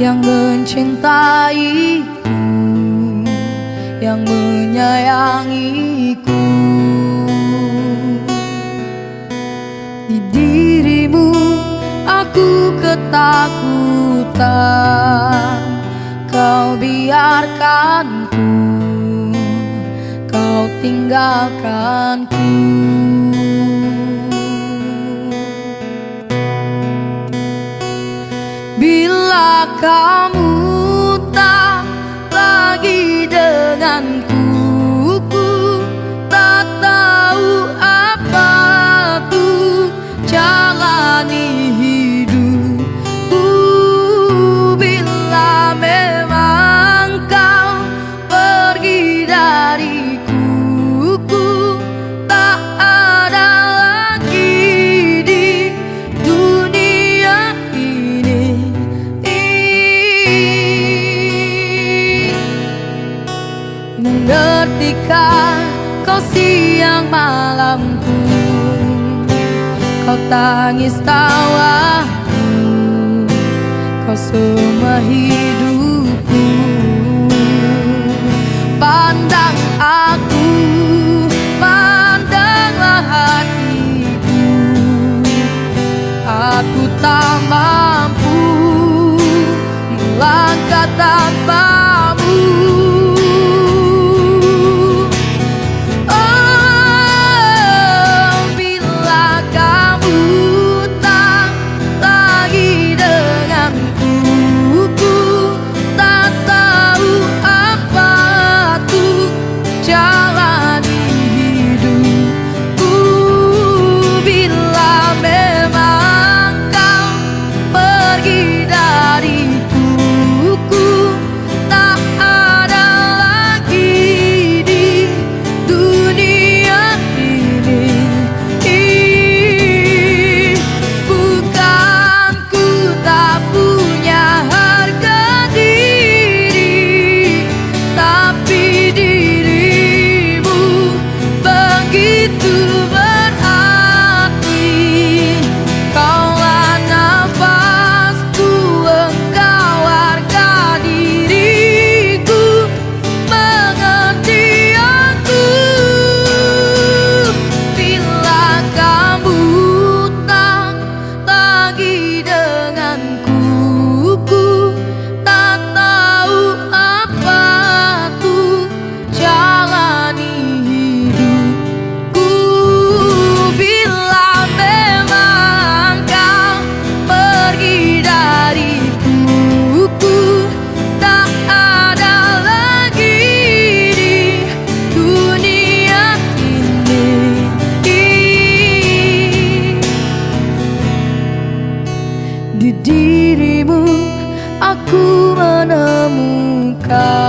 yang mencintaiku, yang menyayangiku. Di dirimu aku ketakutan, kau biarkanku, kau tinggalkanku. Bila kamu tak lagi denganku, ku tak tahu apa tuh jalani hidupku. Bila memang kau pergi dariku, ku tak ada lagi di dunia ini. Mengertikah kau siang malamku, kau tangis tawaku, kau semua hidupku. Pandang aku, pandanglah hatiku, aku tak mampu melangkah tanpamu. Di dirimu aku menemukan